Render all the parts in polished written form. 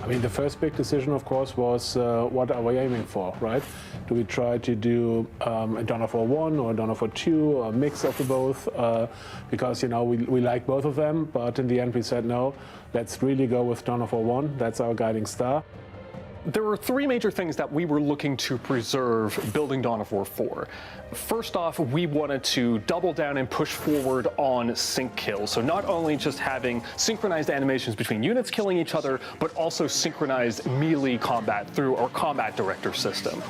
I mean, the first big decision, of course, was what are we aiming for, right? Do we try to do a Dawn of War 1 or a Dawn of War 2, or a mix of the both? Because, you know, we like both of them, but in the end we said, no, let's really go with Dawn of War 1. That's our guiding star. There were three major things that we were looking to preserve building Dawn of War 4. First off, we wanted to double down and push forward on sync kills. So not only just having synchronized animations between units killing each other, but also synchronized melee combat through our combat director system.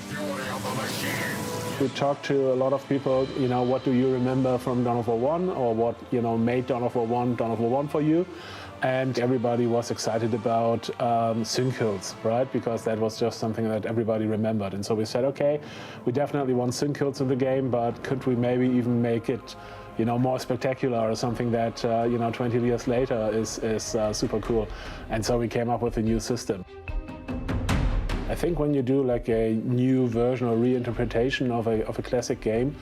We talked to a lot of people, you know, what do you remember from Dawn of War 1, or what, you know, made Dawn of War 1 for you? And everybody was excited about sync kills, right? Because that was just something that everybody remembered. And so we said, okay, we definitely want sync kills in the game, but could we maybe even make it, you know, more spectacular, or something that, you know, 20 years later is super cool. And so we came up with a new system. I think when you do like a new version or reinterpretation of a classic game,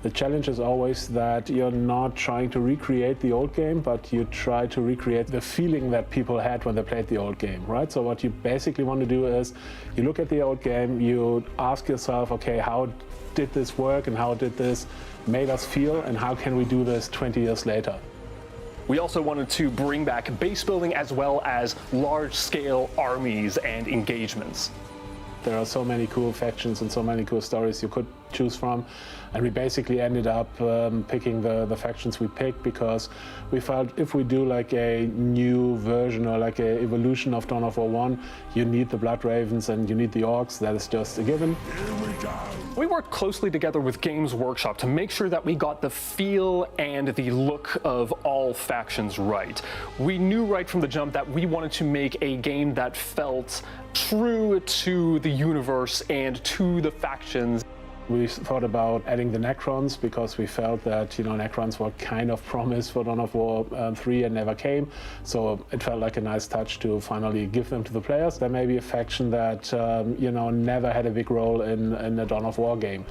the challenge is always that you're not trying to recreate the old game, but you try to recreate the feeling that people had when they played the old game, right? So what you basically want to do is you look at the old game, you ask yourself, okay, how did this work and how did this make us feel, and how can we do this 20 years later? We also wanted to bring back base building as well as large-scale armies and engagements. There are so many cool factions and so many cool stories you could choose from, and we basically ended up picking the factions we picked because we felt if we do like a new version or like a evolution of Dawn of War 1, you need the Blood Ravens and you need the Orcs. That is just a given. We worked closely together with Games Workshop to make sure that we got the feel and the look of all factions right. We knew right from the jump that we wanted to make a game that felt true to the universe and to the factions. We thought about adding the Necrons because we felt that, you know, Necrons were kind of promised for Dawn of War 3 and never came. So it felt like a nice touch to finally give them to the players. There may be a faction that, you know, never had a big role in a Dawn of War game.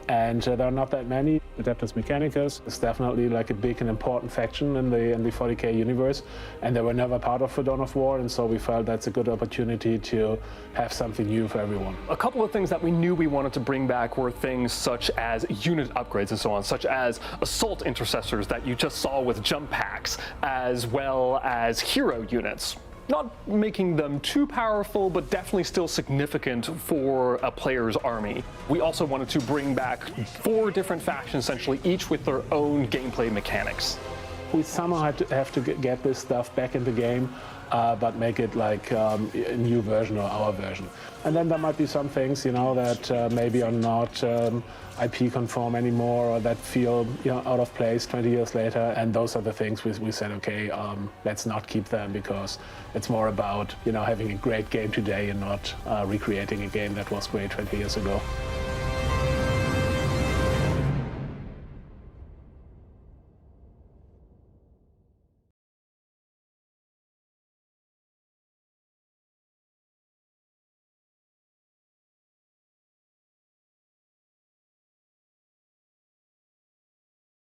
And there are not that many. Adeptus Mechanicus is definitely like a big and important faction in the 40k universe, and they were never part of the Dawn of War, and so we felt that's a good opportunity to have something new for everyone. A couple of things that we knew we wanted to bring back were things such as unit upgrades and so on, such as assault intercessors that you just saw with jump packs, as well as hero units. Not making them too powerful, but definitely still significant for a player's army. We also wanted to bring back 4 different factions, essentially, each with their own gameplay mechanics. We somehow have to get this stuff back in the game, but make it like a new version or our version. And then there might be some things, you know, that maybe are not IP conform anymore, or that feel, you know, out of place 20 years later. And those are the things we said, okay, let's not keep them, because it's more about, you know, having a great game today and not recreating a game that was great 20 years ago.